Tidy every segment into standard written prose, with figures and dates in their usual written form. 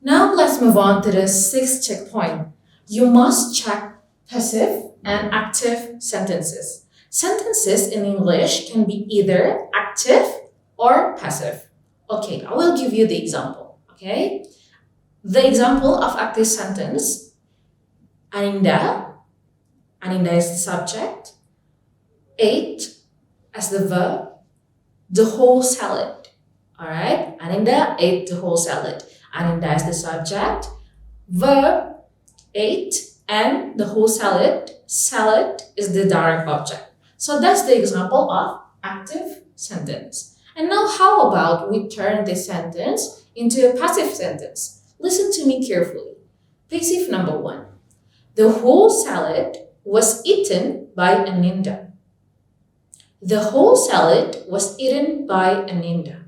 Now let's move on to the sixth checkpoint. You must check passive and active sentences. Sentences in English can be either active or passive. Okay, I will give you the example. Okay, the example of active sentence: Aninda. Aninda is the subject. Ate as the verb. The whole salad. All right, Aninda ate the whole salad. Aninda is the subject. Verb ate and the whole salad. Salad is the direct object. So that's the example of active sentence. And now how about we turn this sentence into a passive sentence? Listen to me carefully. Passive number 1. The whole salad was eaten by Aninda. The whole salad was eaten by Aninda.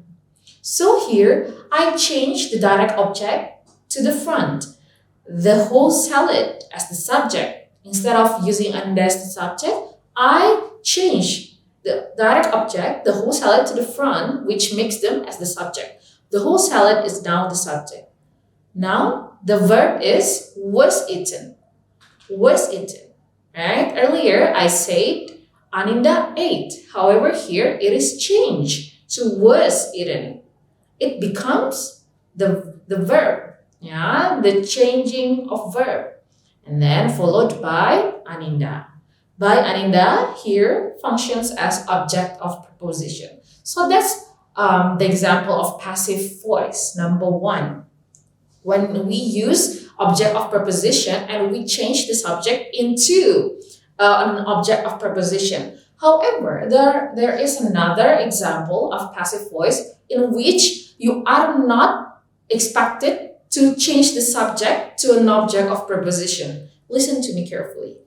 So here, I change the direct object to the front. The whole salad as the subject. Instead of using Aninda as the subject, I change the direct object, the whole salad, to the front, which makes them as the subject. The whole salad is now the subject. Now, the verb is was eaten. Was eaten. Right? Earlier, I said Aninda ate. However, here it is changed to was eaten. It becomes the verb. Yeah, the changing of verb. And then followed by Aninda. By Aninda here functions as object of preposition. So that's the example of passive voice, number 1. When we use object of preposition and we change the subject into an object of preposition. However, there is another example of passive voice in which you are not expected to change the subject to an object of preposition. Listen to me carefully.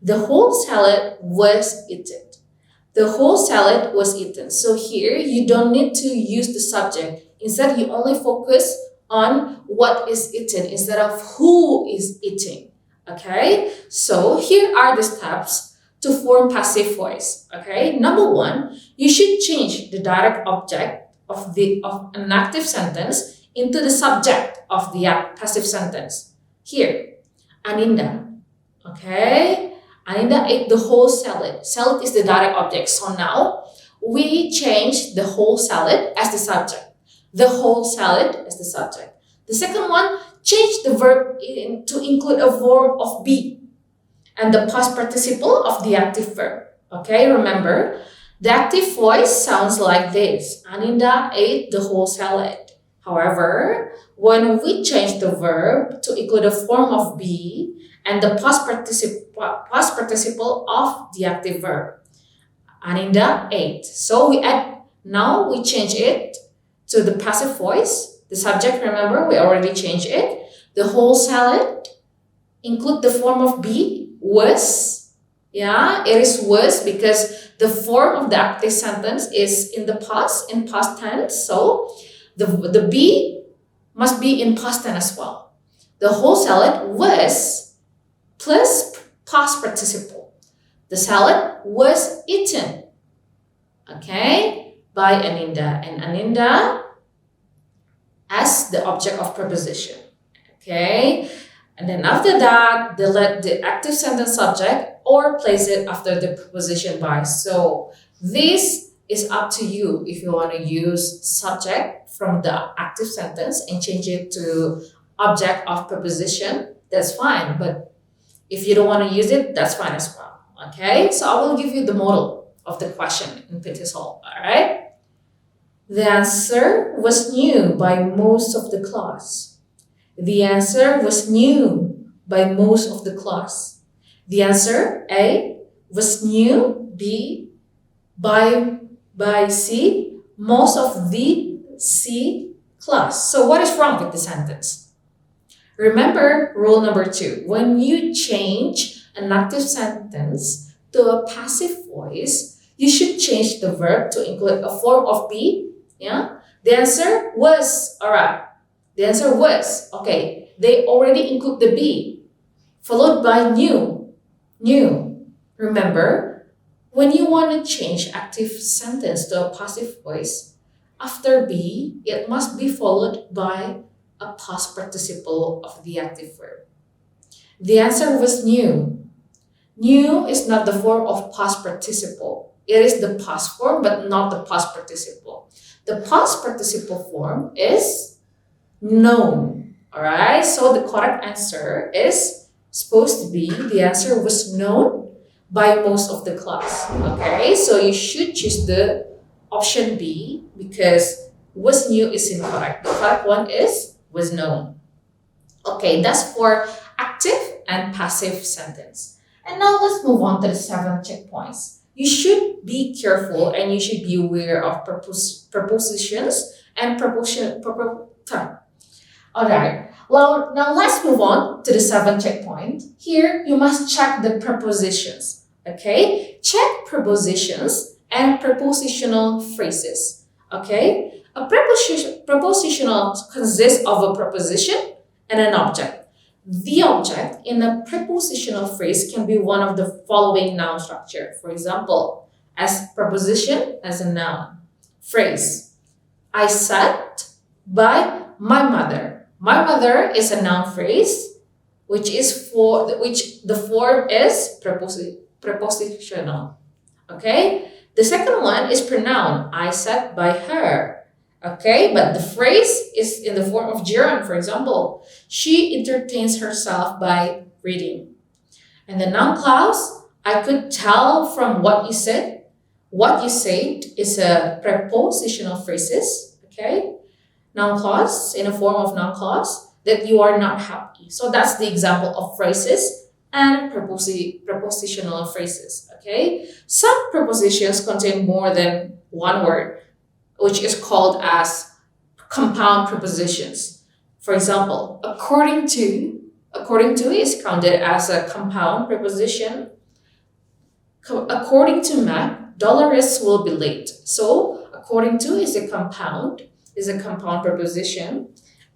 The whole salad was eaten. The whole salad was eaten. So here, you don't need to use the subject. Instead, you only focus on what is eaten instead of who is eating. Okay? So here are the steps to form passive voice. Okay? Number 1, you should change the direct object of an active sentence into the subject of the passive sentence. Here, Aninda. Okay? Aninda ate the whole salad. Salad is the direct object. So now we change the whole salad as the subject. The whole salad as the subject. The second one, change the verb to include a form of be and the past participle of the active verb. Okay, remember, the active voice sounds like this. Aninda ate the whole salad. However, when we change the verb to include a form of be and the past participle of the active verb, Aninda ate. So now we change it to the passive voice. The subject, remember, we already changed it. The whole salad include the form of be, was. Yeah, it is was because the form of the active sentence is in the past, in past tense. So the be must be in past tense as well. The whole salad was plus past participle. The salad was eaten. Okay, by Aninda. And Aninda as the object of preposition. Okay, and then after that, let the active sentence subject or place it after the preposition by. So this is up to you if you want to use subject from the active sentence and change it to object of preposition. That's fine, but if you don't want to use it, that's fine as well. Okay, so I will give you the model of the question in PTESOL. All right. The answer was new by most of the class. The answer was new by most of the class. The answer A was new, B by C, most of the C class. So what is wrong with the sentence? Remember rule number 2. When you change an active sentence to a passive voice, you should change the verb to include a form of be. Yeah, the answer was. All right, the answer was. Okay, they already include the be, followed by new. New. Remember, when you want to change active sentence to a passive voice, after be, it must be followed by a past participle of the active verb? The answer was new. New is not the form of past participle. It is the past form, but not the past participle. The past participle form is known. Alright, so the correct answer is supposed to be the answer was known by most of the class. Okay, so you should choose the option B because was new is incorrect. The correct one is was known. Okay, that's for active and passive sentence. And now let's move on to the 7 checkpoints. You should be careful and you should be aware of prepositions and Alright, well, now let's move on to the 7th checkpoint. Here, you must check the prepositions. Okay, check prepositions and prepositional phrases. Okay, a prepositional consists of a preposition and an object. The object in a prepositional phrase can be one of the following noun structure. For example, as preposition as a noun. Phrase, I sat by my mother. My mother is a noun phrase, which the form is prepositional. Okay? The second one is pronoun. I sat by her. Okay? But the phrase is in the form of gerund. For example, she entertains herself by reading. And the noun clause, I could tell from what you said. What you said is a prepositional phrases. Okay? Noun clause in a form of noun clause that you are not happy. So that's the example of phrases and prepositional phrases. Okay, some prepositions contain more than one word, which is called as compound prepositions. For example, according to is counted as a compound preposition. According to Mac, Dolores will be late. So according to is a compound preposition.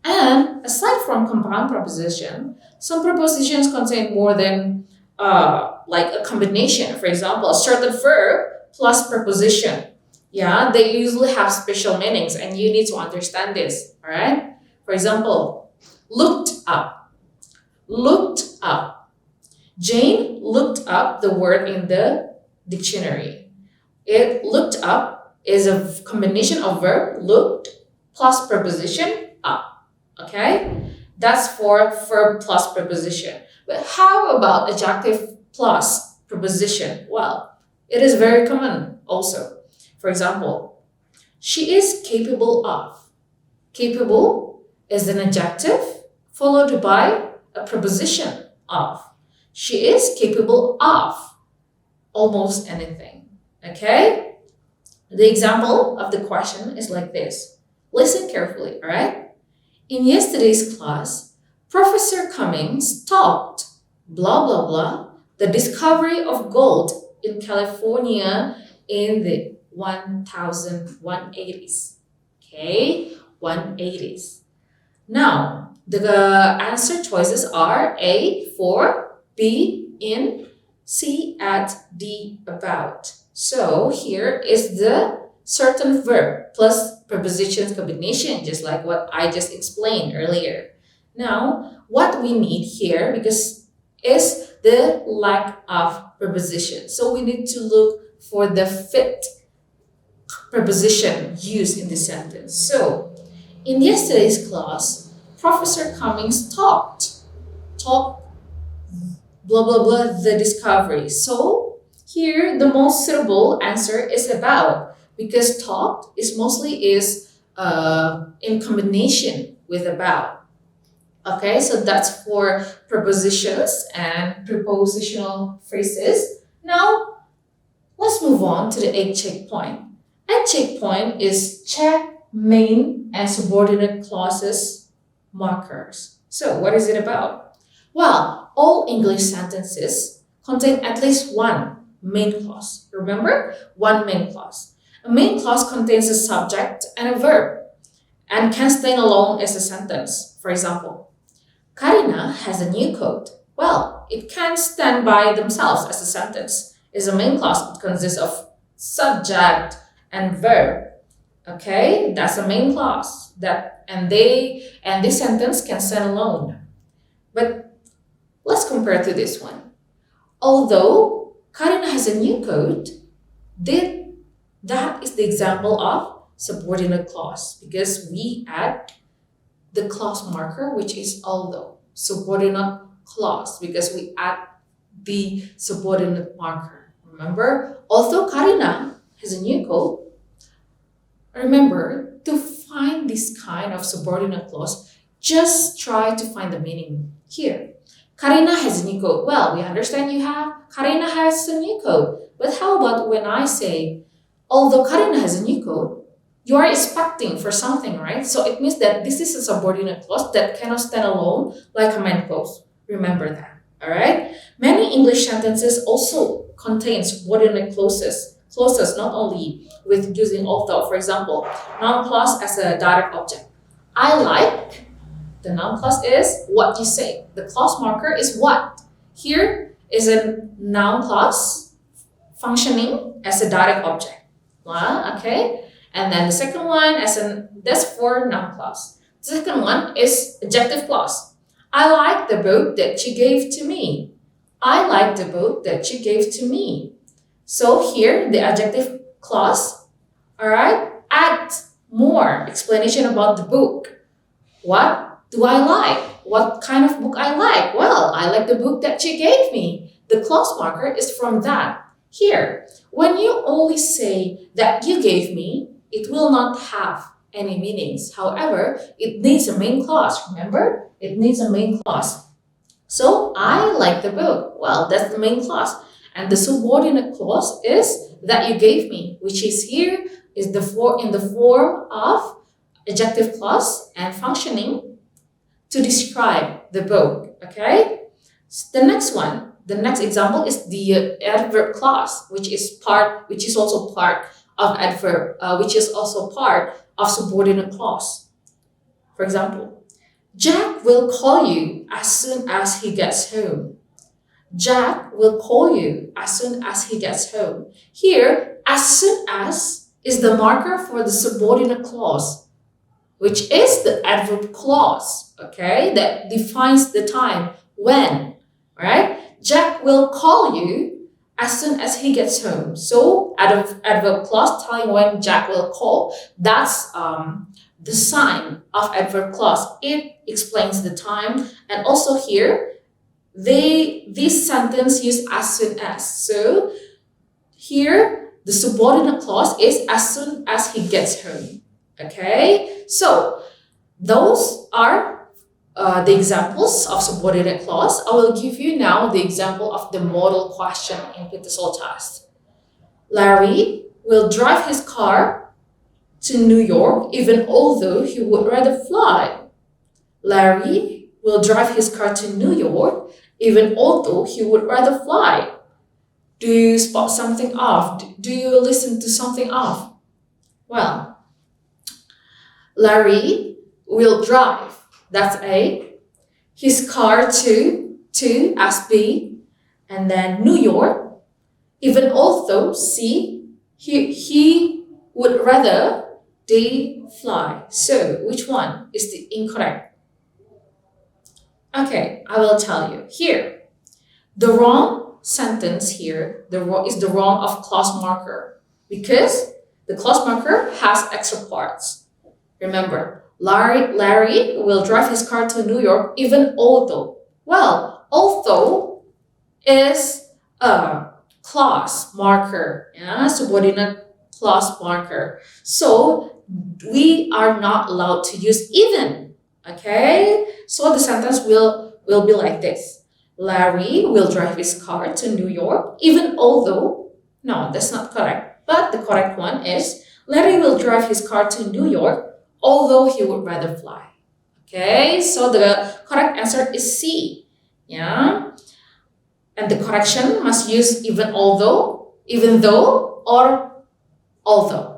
And aside from compound preposition, some prepositions contain more than like a combination. For example, a certain verb plus preposition. Yeah, they usually have special meanings and you need to understand this. All right. For example, looked up. Looked up. Jane looked up the word in the dictionary. It looked up is a combination of verb looked plus preposition up. Okay, that's for verb plus preposition. But how about adjective plus preposition? Well, it is very common also. For example, she is capable of. Capable is an adjective followed by a preposition of. She is capable of almost anything. Okay? The example of the question is like this. Listen carefully, all right? In yesterday's class, Professor Cummings talked, blah, blah, blah, the discovery of gold in California in the 180s. Okay, 180s. Now, the answer choices are A, for, B, in, C, at, D, about. So here is the certain verb plus prepositions combination, just like what I just explained earlier. Now, what we need here, because is the lack of preposition. So we need to look for the fit preposition used in the sentence. So, in yesterday's class, Professor Cummings talked, blah, blah, blah, the discovery. So, here, the most suitable answer is about, because talked is mostly in combination with about. Okay, so that's for prepositions and prepositional phrases. Now, let's move on to the 8th checkpoint. 8th checkpoint is check main and subordinate clauses markers. So, what is it about? Well, all English sentences contain at least one main clause. Remember? One main clause. A main clause contains a subject and a verb and can stand alone as a sentence. For example, Karina has a new coat. Well, it can stand by themselves as a sentence. It's a main clause. It consists of subject and verb. Okay, that's the main clause. And this sentence can stand alone. But let's compare to this one. Although Karina has a new coat, that is the example of subordinate clause because we add the clause marker, which is although. Subordinate clause because we add the subordinate marker. Remember, although Karina has a new coat, remember, to find this kind of subordinate clause, just try to find the meaning here. Karina has a new coat. Well, we understand Karina has a new coat. But how about when I say, although Karina has a new coat, you are expecting for something, right? So it means that this is a subordinate clause that cannot stand alone like a main clause. Remember that, all right? Many English sentences also contain subordinate clauses not only with using although. For example, noun clause as a direct object. I like, the noun clause is what you say. The clause marker is what. Here is a noun clause functioning as a direct object. Okay? And then the second one that's for noun clause. The second one is adjective clause. I like the book that you gave to me. I like the book that you gave to me. So here, the adjective clause, all right, add more explanation about the book. What do I like? What kind of book I like? Well, I like the book that you gave me. The clause marker is from that. Here, when you only say that you gave me, it will not have any meanings. However, it needs a main clause. Remember? It needs a main clause. So, I like the book. Well, that's the main clause. And the subordinate clause is that you gave me, which is here is in the form of adjective clause and functioning to describe the book. Okay? The next example is the adverb clause, which is also part of adverb, which is also part of subordinate clause. For example, Jack will call you as soon as he gets home. Jack will call you as soon as he gets home. Here, as soon as is the marker for the subordinate clause, which is the adverb clause, okay, that defines the time when, right? Jack will call you as soon as he gets home. So, adverb clause telling when Jack will call. That's the sign of adverb clause. It explains the time, and also here, this sentence use as soon as. So here, the subordinate clause is as soon as he gets home. Okay? So those are the examples of subordinate clause. I will give you now the example of the model question in PTESOL test. Larry will drive his car to New York even although he would rather fly. Larry will drive his car to New York even although he would rather fly. Do you spot something off? Do you listen to something off? Well, Larry will drive, that's A, his car to as B, and then New York, even although C, he would rather D, fly. So, which one is the incorrect? Okay, I will tell you. Here, the wrong sentence here is the wrong of clause marker because the clause marker has extra parts. Remember, Larry will drive his car to New York even although. Well, although is a clause marker, subordinate clause marker. So we are not allowed to use even. Okay, so the sentence will be like this. Larry will drive his car to New York even although, no, that's not correct. But the correct one is Larry will drive his car to New York although he would rather fly. Okay, so the correct answer is C. Yeah, and the correction must use even though, or although.